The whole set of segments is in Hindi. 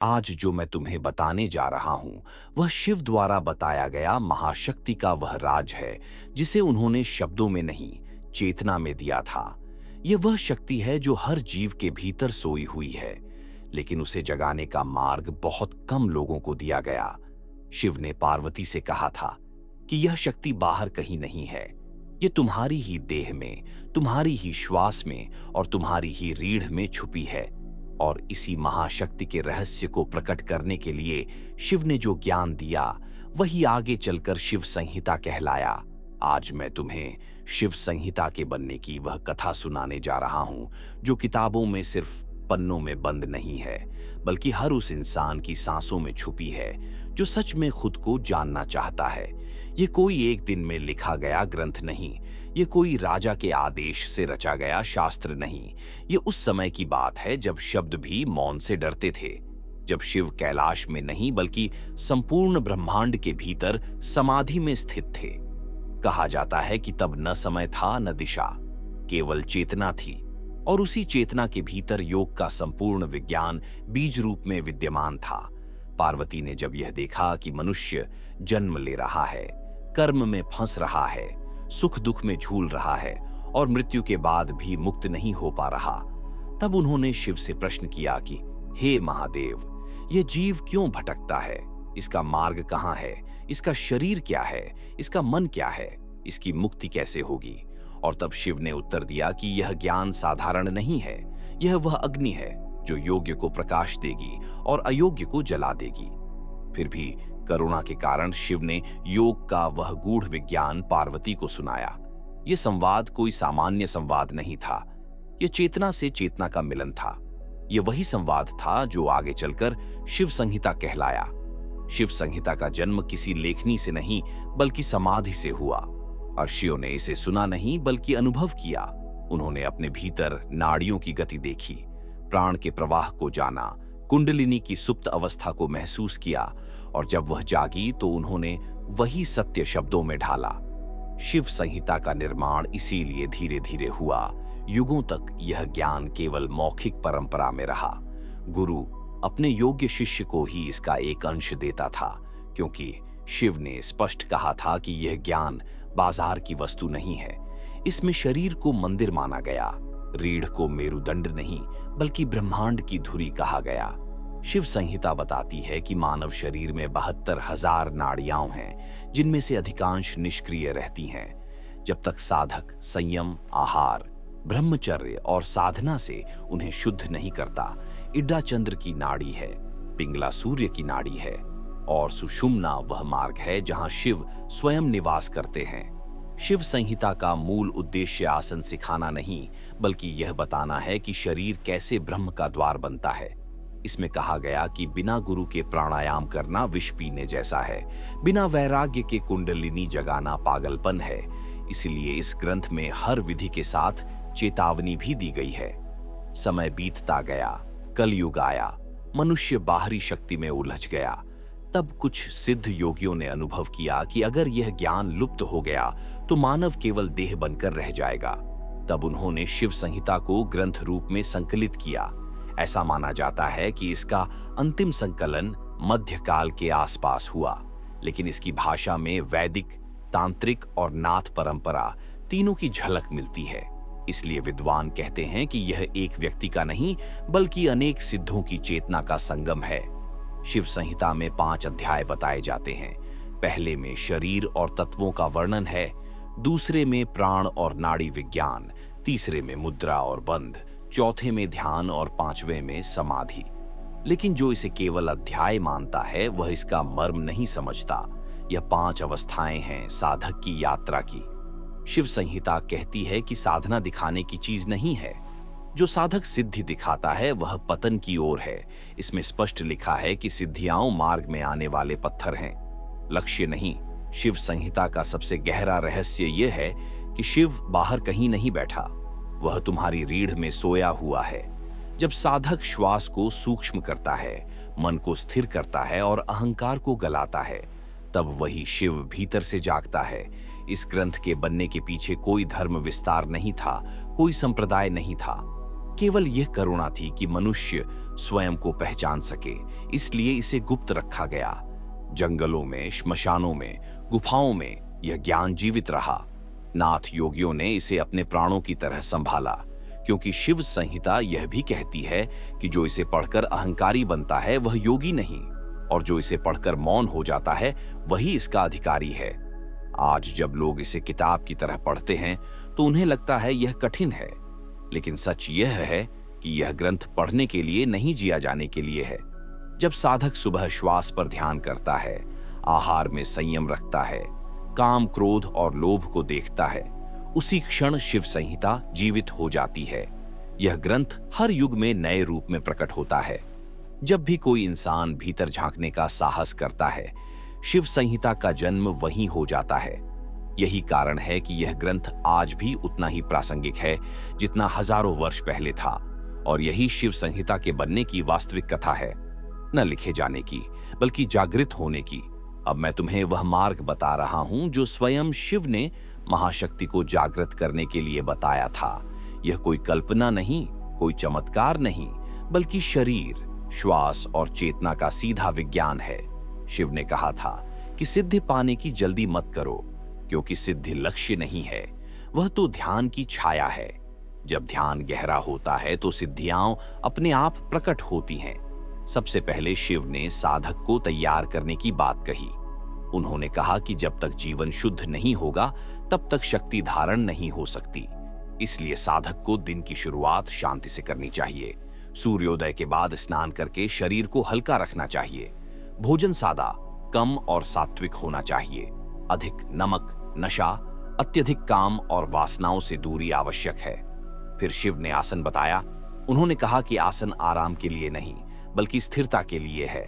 आज जो मैं तुम्हें बताने जा रहा हूं वह शिव द्वारा बताया गया महाशक्ति का वह राज है जिसे उन्होंने शब्दों में नहीं, चेतना में दिया था। यह वह शक्ति है जो हर जीव के भीतर सोई हुई है, लेकिन उसे जगाने का मार्ग बहुत कम लोगों को दिया गया। शिव ने पार्वती से कहा था कि यह शक्ति बाहर कहीं नहीं है, ये तुम्हारी ही देह में, तुम्हारी ही श्वास में और तुम्हारी ही रीढ़ में छुपी है। और इसी महाशक्ति के रहस्य को प्रकट करने के लिए शिव ने जो ज्ञान दिया वही आगे चलकर शिव संहिता कहलाया। आज मैं तुम्हें शिव संहिता के बनने की वह कथा सुनाने जा रहा हूं जो किताबों में सिर्फ पन्नों में बंद नहीं है, बल्कि हर उस इंसान की सांसों में छुपी है जो सच में खुद को जानना चाहता है। ये कोई एक दिन में लिखा गया ग्रंथ नहीं, ये कोई राजा के आदेश से रचा गया शास्त्र नहीं। ये उस समय की बात है जब शब्द भी मौन से डरते थे, जब शिव कैलाश में नहीं बल्कि संपूर्ण ब्रह्मांड के भीतर समाधि में स्थित थे। कहा जाता है कि तब न समय था न दिशा, केवल चेतना थी, और उसी चेतना के भीतर योग का संपूर्ण विज्ञान बीज रूप में विद्यमान था। पार्वती ने जब यह देखा कि मनुष्य जन्म ले रहा है, कर्म में फंस रहा है, सुख दुख में झूल रहा है और मृत्यु के बाद भी मुक्त नहीं हो पा रहा, तब उन्होंने शिव से प्रश्न किया कि हे महादेव, यह जीव क्यों भटकता है? इसका मार्ग कहाँ है? इसका शरीर क्या है? इसका मन क्या है? इसकी मुक्ति कैसे होगी? और तब शिव ने उत्तर दिया कि यह ज्ञान साधारण नहीं है, यह वह अग्नि है जो योग्य को प्रकाश देगी और अयोग्य को जला देगी। फिर भी करुणा के कारण शिव ने योग का वह गूढ़ विज्ञान पार्वती को सुनाया। यह संवाद कोई सामान्य संवाद नहीं था, यह चेतना से चेतना का मिलन था। यह वही संवाद था जो आगे चलकर शिव संहिता कहलाया। शिव संहिता का जन्म किसी लेखनी से नहीं बल्कि समाधि से हुआ। ऋषियों ने इसे सुना नहीं बल्कि अनुभव किया। उन्होंने अपने भीतर नाड़ियों की गति देखी, प्राण के प्रवाह को जाना, कुंडलिनी की सुप्त अवस्था को महसूस किया, और जब वह जागी तो उन्होंने वही सत्य शब्दों में ढाला। शिव संहिता का निर्माण इसीलिए धीरे धीरे हुआ। युगों तक यह ज्ञान केवल मौखिक परंपरा में रहा। गुरु अपने योग्य शिष्य को ही इसका एक अंश देता था, क्योंकि शिव ने स्पष्ट कहा था कि यह ज्ञान बाजार की वस्तु नहीं है। इसमें शरीर को मंदिर माना गया, रीढ़ को मेरुदंड नहीं बल्कि ब्रह्मांड की धुरी कहा गया। शिव संहिता बताती है कि मानव शरीर में 72,000 नाड़ियां हैं, जिनमें से अधिकांश निष्क्रिय रहती हैं। जब तक साधक संयम, आहार, ब्रह्मचर्य और साधना से उन्हें शुद्ध नहीं करता। इड्डा चंद्र की नाड़ी है, पिंगला सूर्य की नाड़ी है और सुषुम्ना वह मार्ग है जहां शिव स्वयं निवास करते हैं। शिव संहिता का मूल उद्देश्य आसन सिखाना नहीं बल्कि यह बताना है कि शरीर कैसे ब्रह्म का द्वार बनता है। इसमें कहा गया कि बिना गुरु के प्राणायाम करना विष पीने जैसा है, बिना वैराग्य के कुंडलिनी जगाना पागलपन है। इसलिए इस ग्रंथ में हर विधि के साथ चेतावनी भी दी गई है। समय बीतता गया, कलयुग आया, मनुष्य बाहरी शक्ति में उलझ गया। तब कुछ सिद्ध योगियों ने अनुभव किया कि अगर यह ज्ञान लुप्त हो गया तो मानव केवल देह बनकर रह जाएगा। तब उन्होंने शिव संहिता को ग्रंथ रूप में संकलित किया। ऐसा माना जाता है कि इसका अंतिम संकलन मध्यकाल के आसपास हुआ, लेकिन इसकी भाषा में वैदिक, तांत्रिक और नाथ परंपरा तीनों की झलक मिलती है। इसलिए विद्वान कहते हैं कि यह एक व्यक्ति का नहीं बल्कि अनेक सिद्धों की चेतना का संगम है। शिव संहिता में 5 अध्याय बताए जाते हैं। पहले में शरीर और तत्वों का वर्णन है, दूसरे में प्राण और नाड़ी विज्ञान, तीसरे में मुद्रा और बंध, चौथे में ध्यान और पांचवें में समाधि। लेकिन जो इसे केवल अध्याय मानता है वह इसका मर्म नहीं समझता। यह 5 अवस्थाएं हैं साधक की यात्रा की। शिव संहिता कहती है कि साधना दिखाने की चीज नहीं है। जो साधक सिद्धि दिखाता है वह पतन की ओर है। इसमें स्पष्ट लिखा है कि सिद्धियां मार्ग में आने वाले पत्थर हैं, लक्ष्य नहीं। शिव संहिता का सबसे गहरा रहस्य यह है कि शिव बाहर कहीं नहीं बैठा, वह तुम्हारी रीढ़ में सोया हुआ है। जब साधक श्वास को सूक्ष्म करता है, मन को स्थिर करता है और अहंकार को गलाता है, तब वही शिव भीतर से जागता है। इस ग्रंथ के बनने के पीछे कोई धर्म विस्तार नहीं था, कोई संप्रदाय नहीं था, केवल यह करुणा थी कि मनुष्य स्वयं को पहचान सके, इसलिए इसे गुप्त रखा गया। जंगलों में, श्मशानों में, गुफाओं में यह ज्ञान जीवित रहा। नाथ योगियों ने इसे अपने प्राणों की तरह संभाला, क्योंकि शिव संहिता यह भी कहती है कि जो इसे पढ़कर अहंकारी बनता है वह योगी नहीं, और जो इसे पढ़कर मौन हो जाता है वही इसका अधिकारी है। आज जब लोग इसे किताब की तरह पढ़ते हैं तो उन्हें लगता है यह कठिन है, लेकिन सच यह है कि यह ग्रंथ पढ़ने के लिए नहीं, जिया जाने के लिए है। जब साधक सुबह श्वास पर ध्यान करता है, आहार में संयम रखता है, काम, क्रोध और लोभ को देखता है, उसी क्षण शिव संहिता जीवित हो जाती है। यह ग्रंथ हर युग में नए रूप में प्रकट होता है। जब भी कोई इंसान भीतर झांकने का साहस करता है, शिव संहिता का जन्म वहीं हो जाता है। यही कारण है कि यह ग्रंथ आज भी उतना ही प्रासंगिक है जितना हजारों वर्ष पहले था, और यही शिव संहिता के बनने की वास्तविक कथा है, न लिखे जाने की बल्कि जागृत होने की। अब मैं तुम्हें वह मार्ग बता रहा हूं जो स्वयं शिव ने महाशक्ति को जागृत करने के लिए बताया था। यह कोई कल्पना नहीं, कोई चमत्कार नहीं, बल्कि शरीर, श्वास और चेतना का सीधा विज्ञान है। शिव ने कहा था कि सिद्धि पाने की जल्दी मत करो, क्योंकि सिद्धि लक्ष्य नहीं है, वह तो ध्यान की छाया है। जब ध्यान गहरा होता है तो सिद्धियां अपने आप प्रकट होती हैं। सबसे पहले शिव ने साधक को तैयार करने की बात कही। उन्होंने कहा कि जब तक जीवन शुद्ध नहीं होगा तब तक शक्ति धारण नहीं हो सकती। इसलिए साधक को दिन की शुरुआत शांति से करनी चाहिए। सूर्योदय के बाद स्नान करके शरीर को हल्का रखना चाहिए। भोजन सादा, कम और सात्विक होना चाहिए। अधिक नमक, नशा, अत्यधिक काम और वासनाओं से दूरी आवश्यक है। फिर शिव ने आसन बताया। उन्होंने कहा कि आसन आराम के लिए नहीं बल्कि स्थिरता के लिए है।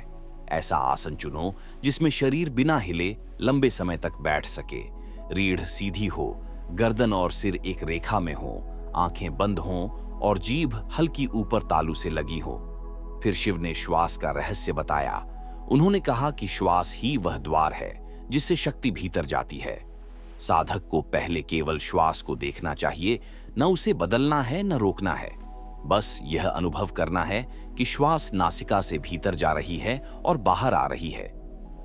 ऐसा आसन चुनो जिसमें शरीर बिना हिले लंबे समय तक बैठ सके। रीढ़ सीधी हो, गर्दन और सिर एक रेखा में हो, आंखें बंद हों और जीभ हल्की ऊपर तालू से लगी हो। फिर शिव ने श्वास का रहस्य बताया। उन्होंने कहा कि श्वास ही वह द्वार है जिससे शक्ति भीतर जाती है। साधक को पहले केवल श्वास को देखना चाहिए, न उसे बदलना है न रोकना है। बस यह अनुभव करना है कि श्वास नासिका से भीतर जा रही है और बाहर आ रही है।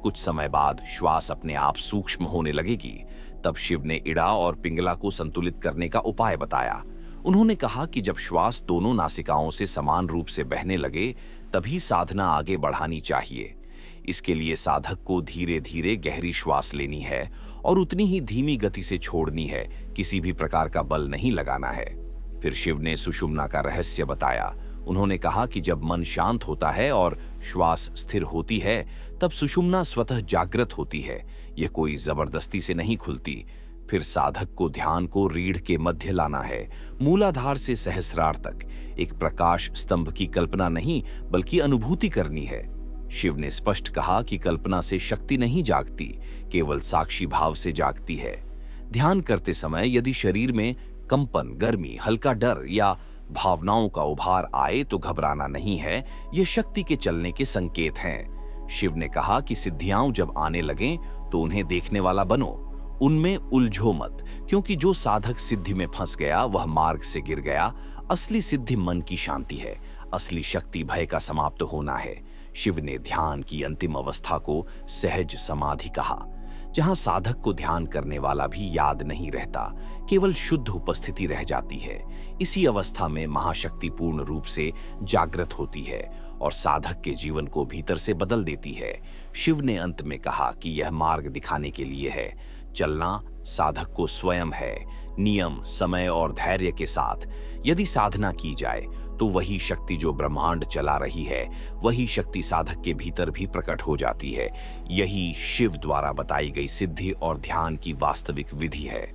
कुछ समय बाद श्वास अपने आप सूक्ष्म होने लगेगी। तब शिव ने इड़ा और पिंगला को संतुलित करने का उपाय बताया। उन्होंने कहा कि जब श्वास दोनों नासिकाओं से समान रूप से बहने लगे तभी साधना आगे बढ़ानी चाहिए। इसके लिए साधक को धीरे धीरे गहरी श्वास लेनी है और उतनी ही धीमी गति से छोड़नी है। किसी भी प्रकार का बल नहीं लगाना है। फिर शिव ने सुषुम्ना का रहस्य बताया। उन्होंने कहा कि जब मन शांत होता है और श्वास स्थिर होती है तब सुषुम्ना स्वतः जागृत होती है। यह कोई जबरदस्ती से नहीं खुलती। फिर साधक को ध्यान को रीढ़ के मध्य लाना है, मूलाधार से सहस्रार तक। एक प्रकाश स्तंभ की कल्पना नहीं बल्कि अनुभूति करनी है। शिव ने स्पष्ट कहा कि कल्पना से शक्ति नहीं जागती, केवल साक्षी भाव से जागती है। ध्यान करते समय यदि शरीर में कंपन, गर्मी, हल्का डर या भावनाओं का उभार आए तो घबराना नहीं है, ये शक्ति के चलने के संकेत हैं। शिव ने कहा कि सिद्धियां जब आने लगें तो उन्हें देखने वाला बनो, उनमें उलझो मत, क्योंकि जो साधक सिद्धि में फंस गया वह मार्ग से गिर गया। असली सिद्धि मन की शांति है, असली शक्ति भय का समाप्त होना है। शिव ने ध्यान की अंतिम अवस्था को सहज समाधि कहा, जहां साधक को ध्यान करने वाला भी याद नहीं रहता, केवल शुद्ध उपस्थिति रह जाती है। इसी अवस्था में महाशक्ति पूर्ण रूप से जागृत होती है और साधक के जीवन को भीतर से बदल देती है। शिव ने अंत में कहा कि यह मार्ग दिखाने के लिए है। चलना साधक को स्वयं है, नियम, समय और धैर्य के साथ। यदि साधना की जाए तो वही शक्ति जो ब्रह्मांड चला रही है, वही शक्ति साधक के भीतर भी प्रकट हो जाती है। यही शिव द्वारा बताई गई सिद्धि और ध्यान की वास्तविक विधि है।